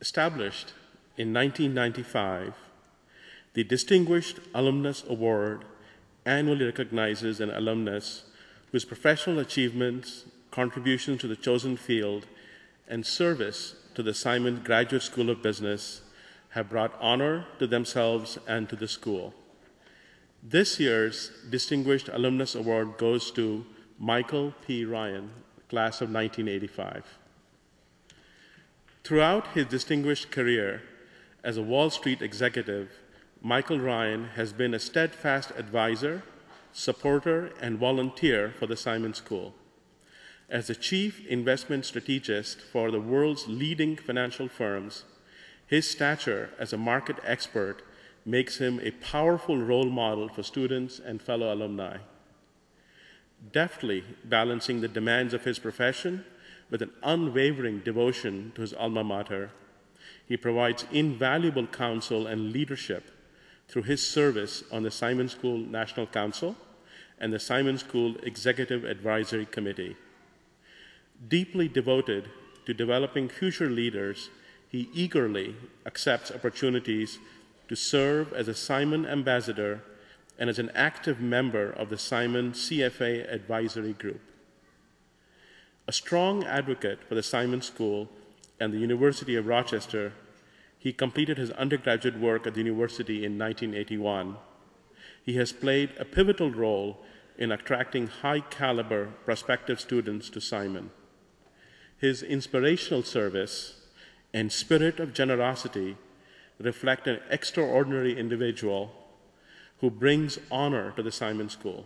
Established in 1995, the Distinguished Alumnus Award annually recognizes an alumnus whose professional achievements, contributions to the chosen field, and service to the Simon Graduate School of Business have brought honor to themselves and to the school. This year's Distinguished Alumnus Award goes to Michael P. Ryan, class of 1985. Throughout his distinguished career as a Wall Street executive, Michael Ryan has been a steadfast advisor, supporter, and volunteer for the Simon School. As the chief investment strategist for the world's leading financial firms, his stature as a market expert makes him a powerful role model for students and fellow alumni. Deftly balancing the demands of his profession with an unwavering devotion to his alma mater, he provides invaluable counsel and leadership through his service on the Simon School National Council and the Simon School Executive Advisory Committee. Deeply devoted to developing future leaders, he eagerly accepts opportunities to serve as a Simon ambassador and as an active member of the Simon CFA Advisory Group. A strong advocate for the Simon School and the University of Rochester, he completed his undergraduate work at the university in 1981. He has played a pivotal role in attracting high-caliber prospective students to Simon. His inspirational service and spirit of generosity reflect an extraordinary individual who brings honor to the Simon School.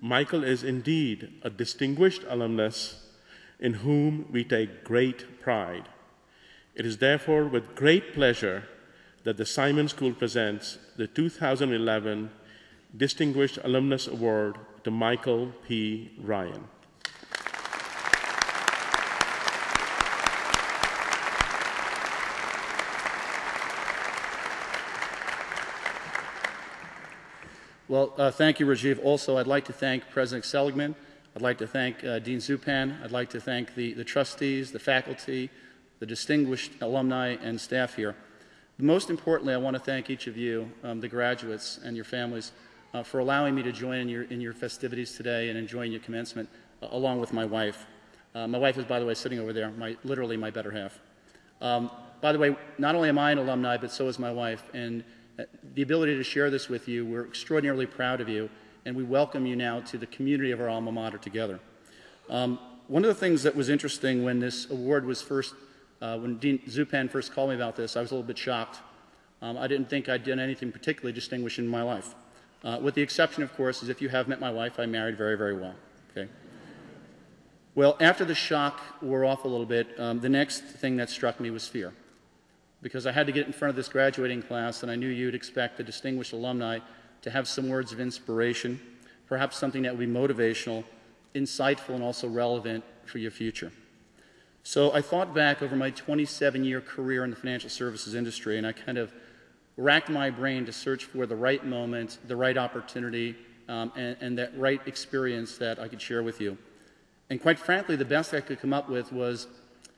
Michael is indeed a distinguished alumnus in whom we take great pride. It is therefore with great pleasure that the Simon School presents the 2011 Distinguished Alumnus Award to Michael P. Ryan. Well, thank you, Rajiv. Also, I'd like to thank President Seligman. I'd like to thank Dean Zupan. I'd like to thank the trustees, the faculty, the distinguished alumni and staff here. Most importantly, I want to thank each of you, the graduates and your families, for allowing me to join in your festivities today and enjoying your commencement, along with my wife. My wife is, by the way, sitting over there, literally my better half. By the way, not only am I an alumni, but so is my wife. And the ability to share this with you, we're extraordinarily proud of you, and we welcome you now to the community of our alma mater together. One of the things that was interesting when this award was first, when Dean Zupan first called me about this, I was a little bit shocked. I didn't think I'd done anything particularly distinguished in my life. With the exception, of course, is if you have met my wife, I married very, very well. Okay. Well, after the shock wore off a little bit, the next thing that struck me was fear. Because I had to get in front of this graduating class, and I knew you'd expect the distinguished alumni to have some words of inspiration, perhaps something that would be motivational, insightful, and also relevant for your future. So I thought back over my 27-year career in the financial services industry, and I kind of racked my brain to search for the right moment, the right opportunity, and that right experience that I could share with you. And quite frankly, the best I could come up with was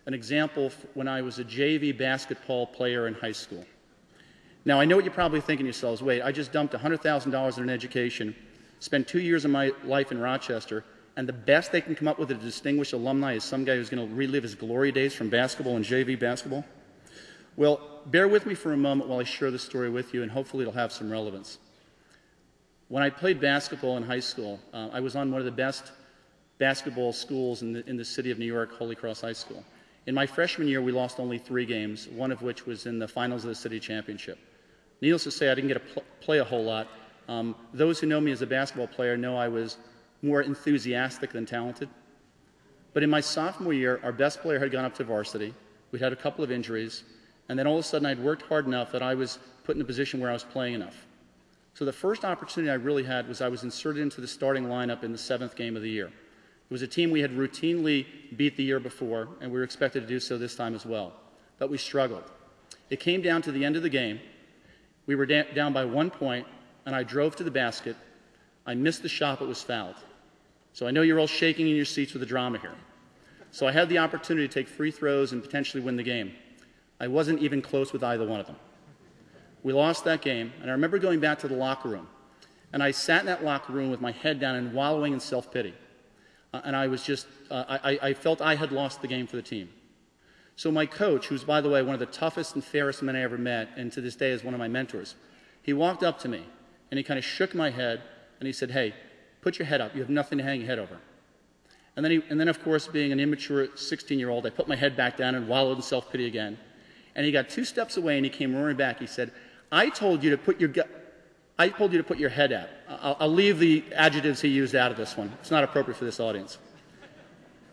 an example when I was a JV basketball player in high school. Now, I know what you're probably thinking to yourselves, wait, I just dumped $100,000 in an education, spent 2 years of my life in Rochester, and the best they can come up with a distinguished alumni is some guy who's going to relive his glory days from basketball and JV basketball? Well, bear with me for a moment while I share this story with you, and hopefully it'll have some relevance. When I played basketball in high school, I was on one of the best basketball schools in the city of New York, Holy Cross High School. In my freshman year, we lost only 3 games, one of which was in the finals of the city championship. Needless to say, I didn't get to play a whole lot. Those who know me as a basketball player know I was more enthusiastic than talented. But in my sophomore year, our best player had gone up to varsity. We'd had a couple of injuries. And then all of a sudden, I'd worked hard enough that I was put in a position where I was playing enough. So the first opportunity I really had was I was inserted into the starting lineup in the 7th game of the year. It was a team we had routinely beat the year before, and we were expected to do so this time as well. But we struggled. It came down to the end of the game. We were down by 1 point, and I drove to the basket. I missed the shot, but was fouled. So I know you're all shaking in your seats with the drama here. So I had the opportunity to take free throws and potentially win the game. I wasn't even close with either one of them. We lost that game, and I remember going back to the locker room. And I sat in that locker room with my head down and wallowing in self-pity. And I was just, I felt I had lost the game for the team. So my coach, who's, by the way, one of the toughest and fairest men I ever met, and to this day is one of my mentors, he walked up to me, and he kind of shook my head, and he said, "Hey, put your head up. You have nothing to hang your head over." And then, of course, being an immature 16-year-old, I put my head back down and wallowed in self-pity again. And he got 2 steps away, and he came roaring back. He said, I told you to put your head out. I'll leave the adjectives he used out of this one. It's not appropriate for this audience.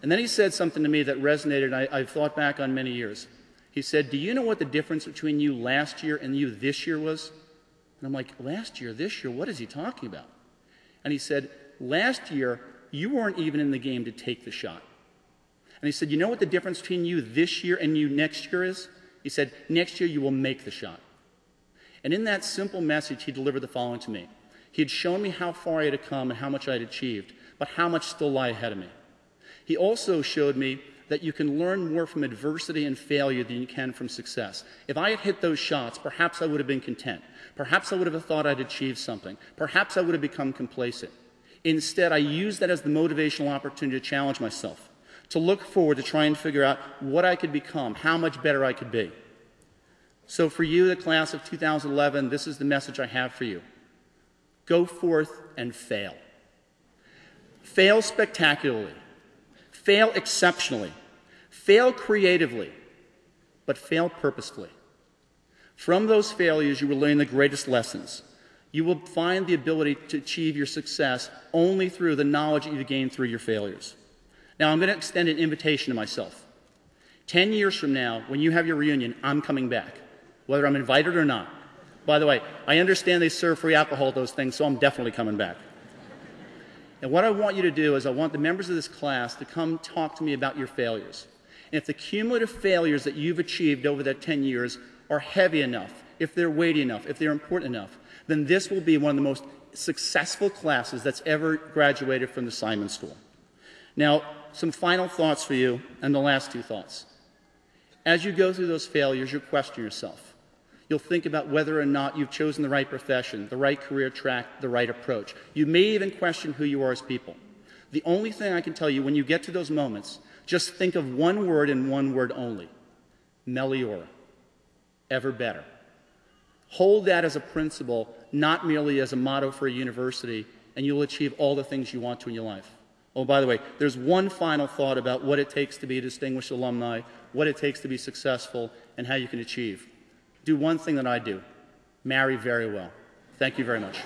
And then he said something to me that resonated, and I've thought back on many years. He said, "Do you know what the difference between you last year and you this year was?" And I'm like, last year, this year, what is he talking about? And he said, last year, you weren't even in the game to take the shot. And he said, "You know what the difference between you this year and you next year is?" He said, "Next year you will make the shot." And in that simple message, he delivered the following to me. He had shown me how far I had come and how much I had achieved, but how much still lay ahead of me. He also showed me that you can learn more from adversity and failure than you can from success. If I had hit those shots, perhaps I would have been content. Perhaps I would have thought I'd achieved something. Perhaps I would have become complacent. Instead, I used that as the motivational opportunity to challenge myself, to look forward, to try and figure out what I could become, how much better I could be. So for you, the class of 2011, this is the message I have for you. Go forth and fail. Fail spectacularly. Fail exceptionally. Fail creatively. But fail purposefully. From those failures, you will learn the greatest lessons. You will find the ability to achieve your success only through the knowledge that you gain through your failures. Now, I'm going to extend an invitation to myself. 10 years from now, when you have your reunion, I'm coming back, whether I'm invited or not. By the way, I understand they serve free alcohol at those things, so I'm definitely coming back. And what I want you to do is I want the members of this class to come talk to me about your failures. And if the cumulative failures that you've achieved over that 10 years are heavy enough, if they're weighty enough, if they're important enough, then this will be one of the most successful classes that's ever graduated from the Simon School. Now, some final thoughts for you, and the last 2 thoughts. As you go through those failures, you'll question yourself. You'll think about whether or not you've chosen the right profession, the right career track, the right approach. You may even question who you are as people. The only thing I can tell you, when you get to those moments, just think of one word and one word only. Meliora. Ever better. Hold that as a principle, not merely as a motto for a university, and you'll achieve all the things you want to in your life. Oh, by the way, there's one final thought about what it takes to be a distinguished alumni, what it takes to be successful, and how you can achieve. Do one thing that I do. Marry very well. Thank you very much.